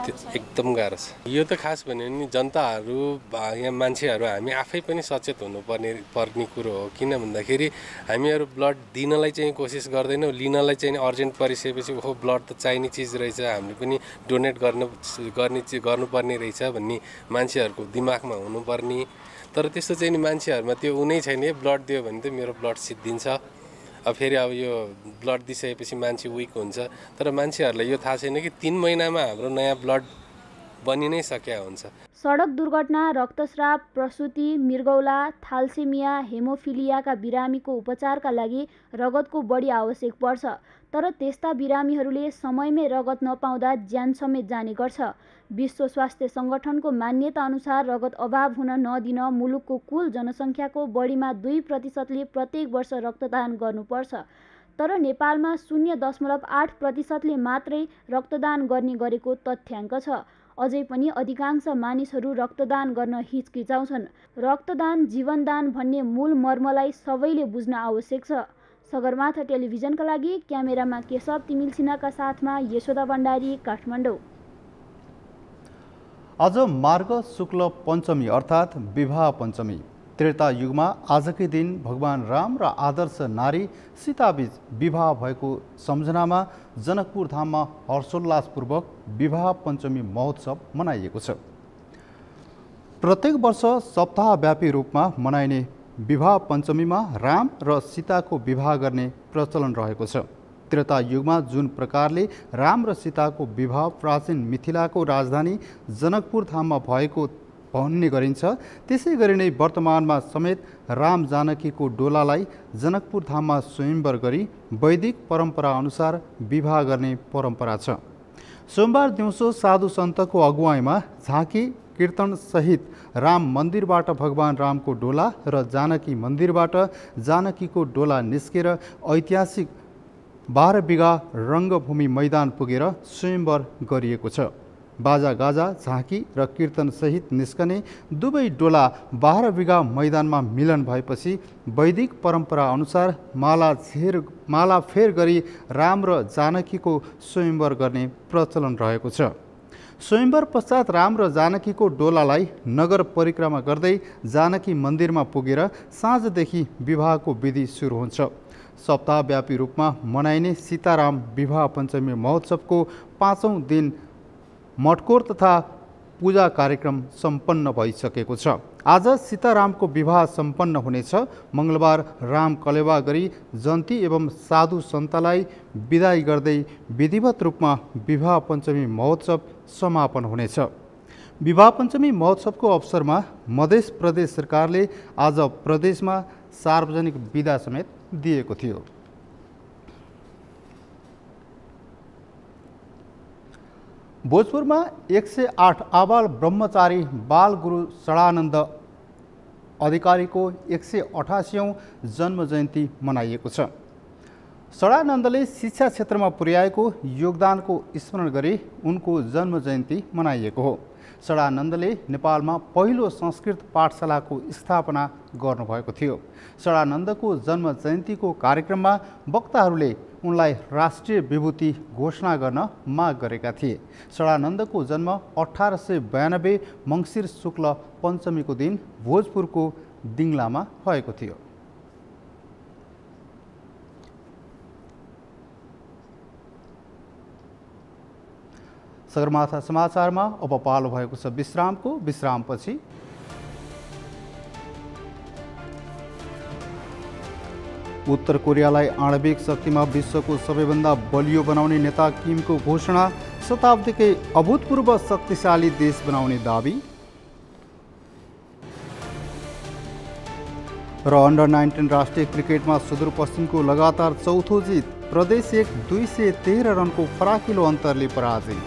एकदम गाह्रो छ। यो त खास भन्यो भने जनताहरू यहाँ मान्छेहरू हामी आफै पनि सचेत पर्ने कुरो हो। किन भन्दाखेरि हामीहरू ब्लड दिनलाई चाहिँ कोसिस गर्दैनौँ, लिनलाई चाहिँ अर्जेन्ट परिसकेपछि ओहो ब्लड त चाहिने चिज रहेछ, हामीले पनि डोनेट गर्नुपर्ने रहेछ भन्ने मान्छेहरूको दिमागमा हुनुपर्ने। तर त्यस्तो चाहिँ नि मान्छेहरूमा त्यो उनै छैन। ब्लड दियो भने त मेरो ब्लड सिद्धिन्छ। अब फेरि अब यो ब्लड दिइसकेपछि मान्छे विक हुन्छ। तर मान्छेहरूलाई यो थाहा छैन कि 3 महिनामा हाम्रो नयाँ ब्लड बनि नै सकिया हुन्छ। सडक दुर्घटना, रक्तस्राव, प्रसुति, मृगौला, थालसेमिया, हेमोफिलियाका बिरामीको उपचारका लागि रगतको बढी आवश्यक पर्छ। तर त्यस्ता बिरामीहरूले समयमै रगत नपाउँदा ज्यान समेत जाने गर्छ। विश्व स्वास्थ्य सङ्गठनको मान्यता अनुसार रगत अभाव हुन नदिन मुलुकको कुल जनसङ्ख्याको बढीमा 2% प्रत्येक वर्ष रक्तदान गर्नुपर्छ। तर नेपालमा 0.8% मात्रै रक्तदान गर्ने गरेको तथ्याङ्क छ। अझै पनि अधिकांश मानिसहरू रक्तदान गर्न हिचकिचाउँछन्। रक्तदान जीवनदान भन्ने मूल मर्मलाई सबैले बुझ्न आवश्यक छ। सगरमाथा टेलिभिजनका लागि क्यामेरामा केशव तिमिल सिन्हाका साथमा यशोदा भण्डारी, काठमाडौँ। आज मार्ग शुक्ल पञ्चमी अर्थात् विवाह पञ्चमी। त्रेता युगमा आजकै दिन भगवान राम र आदर्श नारी सीताबीच विवाह भएको सम्झनामा जनकपुर धाममा हर्षोल्लासपूर्वक विवाह पञ्चमी महोत्सव मनाइएको छ। प्रत्येक वर्ष सप्ताहव्यापी रूपमा मनाइने विवाह पञ्चमीमा राम र सीताको विवाह गर्ने प्रचलन रहेको छ। त्रेता युगमा जुन प्रकारले राम र सीताको विवाह प्राचीन मिथिलाको राजधानी जनकपुर धाममा भएको भन्ने गरिन्छ, त्यसै गरी नै वर्तमानमा समेत राम जानकीको डोलालाई जनकपुर धाममा स्वयंवर गरी वैदिक परम्परा अनुसार विवाह गर्ने परम्परा छ। सोमबार दिउँसो साधु सन्तको अगुवाईमा झाँकी कीर्तन सहित राम मन्दिरबाट भगवान रामको डोला र जानकी मन्दिरबाट जानकीको डोला निस्केर ऐतिहासिक 12 बिघा रङ्गभूमि मैदान पुगेर स्वयंवर गरिएको छ। बाजा गाजा झाँकी र कीर्तन सहित निस्कने दुवै डोला 12 बिघा मैदानमा मिलन भएपछि वैदिक परम्परा अनुसार माला फेर गरी राम र जानकीको स्वयंवर गर्ने प्रचलन रहेको छ। स्वयंवर पश्चात राम र जानकीको डोलालाई नगर परिक्रमा गर्दै जानकी मन्दिरमा पुगेर साँझदेखि विवाहको विधि सुरु हुन्छ। सप्ताहव्यापी रूपमा मनाइने सीताराम विवाह पञ्चमी महोत्सवको 5औं दिन मटकोर तथा पूजा कार्यक्रम सम्पन्न भइसकेको छ। आज सीतारामको विवाह सम्पन्न हुनेछ। मङ्गलबार राम कलेवा गरी जन्ती एवं साधु सन्तलाई विदाई गर्दै विधिवत रूपमा विवाह पञ्चमी महोत्सव समापन हुनेछ। विवाह पञ्चमी महोत्सवको अवसरमा मध्य प्रदेश सरकारले आज प्रदेशमा सार्वजनिक बिदा समेत दिएको थियो। भोजपुरमा 108 आबाल ब्रह्मचारी बाल गुरु षडानन्द अधिकारीको 188औं जन्म जयन्ती मनाइएको छ। षडानन्दले शिक्षा क्षेत्रमा पुर्याएको योगदानको स्मरण गरी उनको जन्म जयन्ती मनाइएको हो। सडानन्दले नेपालमा पहिलो संस्कृत पाठशालाको स्थापना गर्नुभएको थियो। सडानन्दको जन्म जयन्तीको कार्यक्रममा वक्ताहरूले उनलाई राष्ट्रिय विभूति घोषणा गर्न माग गरेका थिए। सडानन्दको जन्म 1892 मङ्सिर शुक्ल पञ्चमीको दिन भोजपुरको दिङलामा भएको थियो। सगरमाथा समाचारमा अब पालो भएको छ विश्रामको। विश्रामपछि उत्तर कोरियालाई आणविक शक्तिमा विश्वको सबैभन्दा बलियो बनाउने नेता किमको घोषणा। शताब्दीकै अभूतपूर्व शक्तिशाली देश बनाउने दाबी। र अन्डर 19 राष्ट्रिय क्रिकेटमा सुदूरपश्चिमको लगातार चौथो जित। प्रदेश 1 213 रनको फराकिलो अन्तरले पराजित।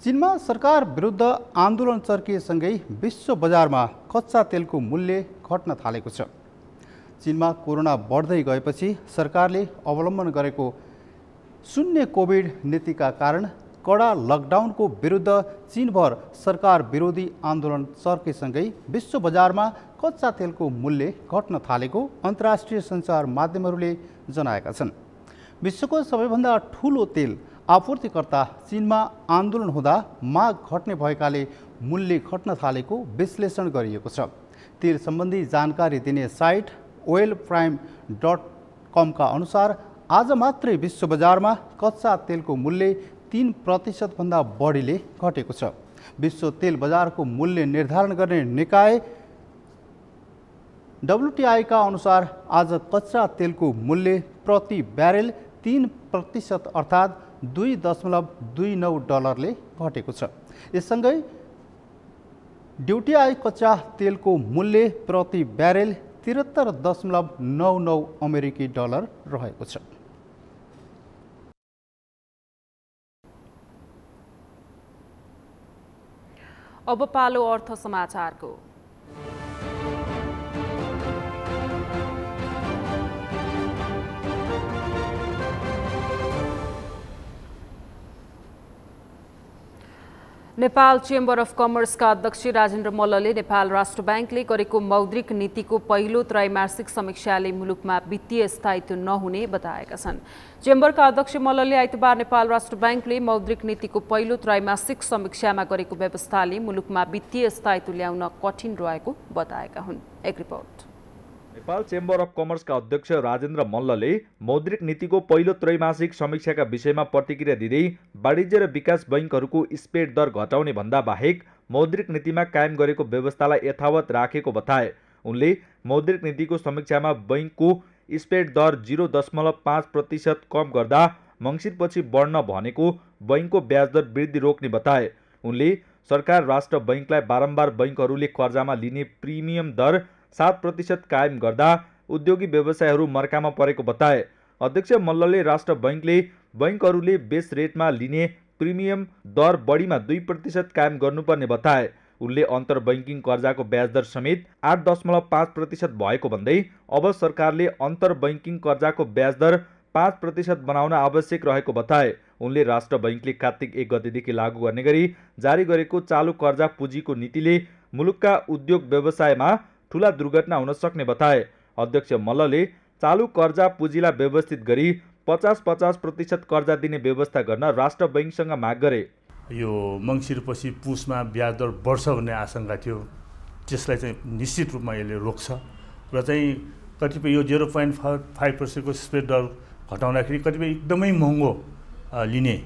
चीनमा सरकार विरुद्ध आन्दोलन चर्किएसँगै विश्व बजारमा कच्चा तेलको मूल्य घट्न थालेको छ। चीनमा कोरोना बढ्दै गएपछि सरकारले अवलम्बन गरेको शून्य कोभिड नीतिका कारण कडा लकडाउनको विरुद्ध चीनभर सरकार विरोधी आन्दोलन चर्केसँगै विश्व बजारमा कच्चा तेलको मूल्य घट्न थालेको अन्तर्राष्ट्रिय सञ्चार माध्यमहरूले जनाएका छन्। विश्वको सबैभन्दा ठूलो तेल आपूर्तिकर्ता चीनमा आन्दोलन हुँदा माग घट्ने भएकाले मूल्य घट्न थालेको विश्लेषण गरिएको छ। तेल सम्बन्धी जानकारी दिने साइट oilprime.com का अनुसार आज मात्रै विश्व बजारमा कच्चा तेलको मूल्य 3% भन्दा बढीले घटेको छ। विश्व तेल बजारको मूल्य निर्धारण गर्ने निकाय WTI का अनुसार आज कच्चा तेलको मूल्य प्रति ब्यारेल 3% अर्थात् $2.29 घटेको छ। यससँगै WTI कच्चा तेलको मूल्य प्रति ब्यारेल $73.99 अमेरिकी डलर रहेको छ। अब पालो अर्थ समाचारको। नेपाल चेम्बर अफ कमर्सका अध्यक्ष राजेन्द्र मल्लले नेपाल राष्ट्र ब्याङ्कले गरेको मौद्रिक नीतिको पहिलो त्रैमासिक समीक्षाले मुलुकमा वित्तीय स्थायित्व नहुने बताएका छन्। चेम्बरका अध्यक्ष मल्लले आइतबार नेपाल राष्ट्र ब्याङ्कले मौद्रिक नीतिको पहिलो त्रैमासिक समीक्षामा गरेको व्यवस्थाले मुलुकमा वित्तीय स्थायित्व ल्याउन कठिन रहेको बताएका हुन्। एक रिपोर्ट। नेपाल चेम्बर अफ कमर्सका अध्यक्ष राजेन्द्र मल्लले मौद्रिक नीतिको पहिलो त्रैमासिक समीक्षाका विषयमा प्रतिक्रिया दिँदै वाणिज्य र विकास बैंकहरूको स्प्रेड दर घटाउने भन्दा बाहेक मौद्रिक नीतिमा कायम गरेको व्यवस्थालाई यथावत राखेको बताए। उनले मौद्रिक नीतिको समीक्षामा बैंकको स्प्रेड दर 0.5% कम गर्दा मङ्सिरपछि बढ्न भनेको बैंकको ब्याज दर वृद्धि रोक्ने बताए। उनले सरकार राष्ट्र बैंकलाई बारम्बार बैंकहरूले कर्जामा लिने प्रिमियम दर 7% कायम गर्दा उद्योगी व्यवसायहरू मर्कामा परेको बताए। अध्यक्ष मल्लले राष्ट्र बैंकले बैंकहरूले बेस रेटमा लिने प्रिमियम दर बढीमा 2% कायम गर्नुपर्ने बताए। उनले अन्तर बैंकिङ कर्जाको ब्याज दर समेत 8.5% भएको भन्दै अब सरकारले अन्तर बैंकिङ कर्जाको ब्याज दर 5% बनाउन आवश्यक रहेको बताए। उनले राष्ट्र बैंकले कार्तिक 1 गतेदेखि लागू गर्ने गरी जारी गरेको चालू कर्जा पुँजीको नीतिले मुलुकका उद्योग व्यवसायमा ठूला दुर्घटना हुन सक्ने बताए। अध्यक्ष मल्लले चालू कर्जा पुँजीलाई व्यवस्थित गरी 50% कर्जा दिने व्यवस्था गर्न राष्ट्र बैंकसँग माग गरे। यो मङ्सिरपछि पुसमा ब्याज दर बढ्छ भन्ने आशंका थियो, त्यसलाई चाहिँ निश्चित रूपमा यसले रोक्छ र चाहिँ कतिपय यो 0.5% को स्प्रेड दर घटाउँदाखेरि कतिपय एकदमै महँगो लिने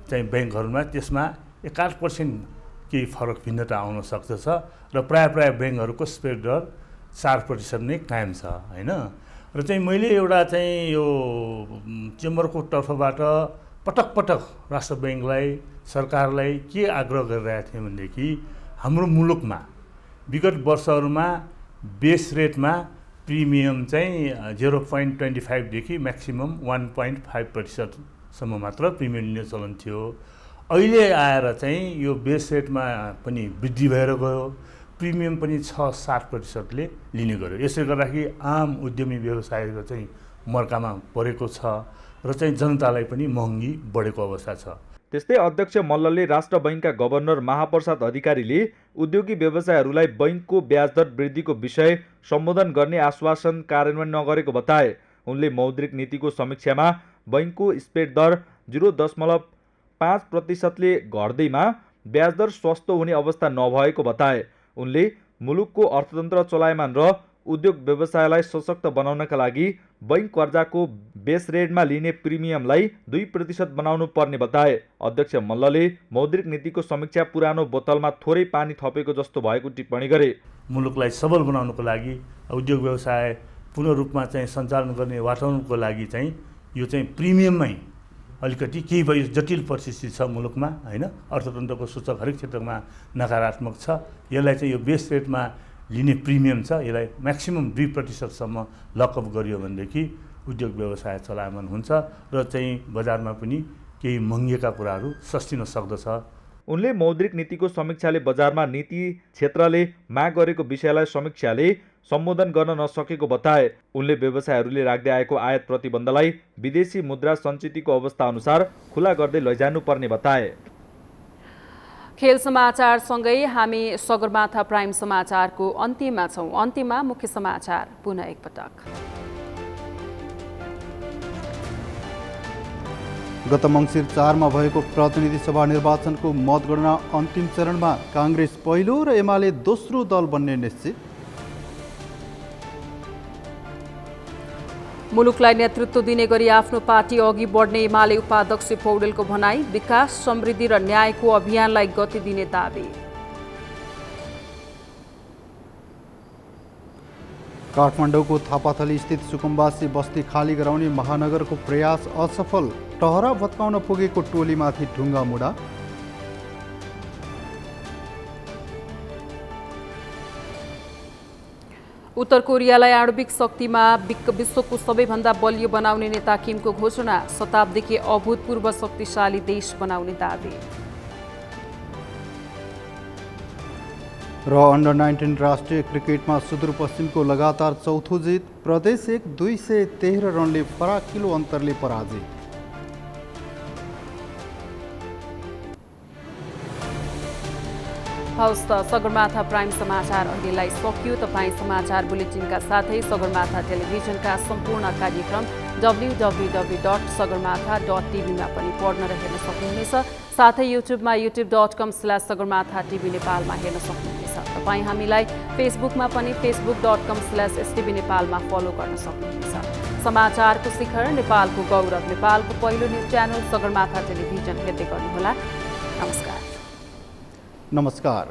चाहिँ ब्याङ्कहरूमा त्यसमा 1-8% केही फरक भिन्नता आउन सक्दछ र प्राय ब्याङ्कहरूको स्प्रेड दर 4% नै कायम छ हैन। र चाहिँ मैले एउटा चाहिँ यो चेम्बरको तर्फबाट पटक राष्ट्र बैंकलाई सरकारलाई के आग्रह गरिरहेको थिएँ भनेदेखि हाम्रो मुलुकमा विगत वर्षहरूमा बेस रेटमा प्रिमियम चाहिँ 0.25 देखि म्याक्सिमम 1.5% सम्म मात्र प्रिमियम लिने चलन थियो। अहिले आएर चाहिँ यो बेस रेटमा पनि वृद्धि भएर गयो, प्रिमियम पनि 6-7% लिने गर्यो। यसले गर्दाखेरि आम उद्यमी व्यवसायको चाहिँ मर्कामा परेको छ र चाहिँ जनतालाई पनि महँगी बढेको अवस्था छ। त्यस्तै अध्यक्ष मल्लले राष्ट्र बैंकका गभर्नर महाप्रसाद अधिकारीले उद्योगी व्यवसायहरूलाई बैंकको ब्याज दर वृद्धिको विषय सम्बोधन गर्ने आश्वासन कार्यान्वयन नगरेको बताए। उनले मौद्रिक नीतिको समीक्षामा बैंकको स्प्रेड दर 0.5%ले घट्दैमा ब्याज दर सस्तो हुने अवस्था नभएको बताए। उनले मुलुकको अर्थतन्त्र चलायमान र उद्योग व्यवसायलाई सशक्त बनाउनका लागि बैंक कर्जाको बेस रेटमा लिने प्रिमियमलाई 2% बनाउनु पर्ने बताए। अध्यक्ष मल्लले मौद्रिक नीतिको समीक्षा पुरानो बोतलमा थोरै पानी थपेको जस्तो भएको टिप्पणी गरे। मुलुकलाई सबल बनाउनको लागि उद्योग व्यवसाय पूर्ण रूपमा चाहिँ सञ्चालन गर्ने वातावरणको लागि चाहिँ यो चाहिँ प्रिमियममै अलिकति केही भयो जटिल परिस्थिति छ मुलुकमा हैन। अर्थतन्त्रको सूचक हरेक क्षेत्रमा नकारात्मक छ। यसलाई चाहिँ यो बेस रेटमा लिने प्रिमियम छ, यसलाई म्याक्सिमम 2%सम्म लकअप गरियो भनेदेखि उद्योग व्यवसाय चलायमान हुन्छ र चाहिँ बजारमा पनि केही महँगीका कुराहरू सस्तिन सक्दछ। उनले मौद्रिक नीतिको समीक्षाले बजारमा नीति क्षेत्रले माग गरेको विषयलाई समीक्षाले सम्बोधन गर्न नसकेको बताए। उनले व्यवसायहरूले राख्दै आएको आयात प्रतिबन्धलाई विदेशी मुद्रा सञ्चितको अवस्था अनुसार खुला गर्दै लैजानुपर्ने बताए। खेल समाचारसँगै हामी सगरमाथा प्राइम समाचारको अन्त्यमा छौं। अन्त्यमा मुख्य समाचार पुनः एकपटक। गत मङ्सिर 4 मा भएको प्रतिनिधि सभा निर्वाचनको मतगणना अन्तिम चरणमा कांग्रेस पहिलो र एमाले दोस्रो दल बन्ने निश्चित। मुलुकलाई नेतृत्व दिने गरी आफ्नो पार्टी अघि बढ्ने एमाले उपाध्यक्ष पौडेलको भनाई, विकास समृद्धि र न्यायको अभियानलाई गति दिने दाबी। काठमाडौँको थापाथली स्थित सुकुम्बासी बस्ती खाली गराउने महानगरको प्रयास असफल, टहरा भत्काउन पुगेको टोलीमाथि ढुङ्गा मुढा। उत्तर कोरियालाई आणविक शक्तिमा विश्वको सबैभन्दा बलियो बनाउने नेता किमको घोषणा, शताब्दीकै अभूतपूर्व शक्तिशाली देश बनाउने दावी। र अन्डर 19 राष्ट्रिय क्रिकेटमा सुदूरपश्चिमको लगातार चौथो जित, प्रदेश 1 213 रनले फराकिलो अन्तरले पराजित। हवस् त सगरमाथा प्राइम समाचार अहिलेलाई सकियो। तपाईँ समाचार बुलेटिनका साथै सगरमाथा टेलिभिजनका सम्पूर्ण कार्यक्रम www.sagarmatha.tv मा पनि पढ्न र हेर्न सक्नुहुनेछ। साथै युट्युबमा youtube.com/sagarmatha.tv नेपालमा हेर्न सक्नुहुनेछ। तपाईँ हामीलाई फेसबुकमा पनि facebook.com/stv नेपालमा फलो गर्न सक्नुहुनेछ। समाचारको शिखर, नेपालको गौरव, नेपालको पहिलो न्युज च्यानल सगरमाथा टेलिभिजन हेर्दै गर्नुहोला। नमस्कार। नमस्कार।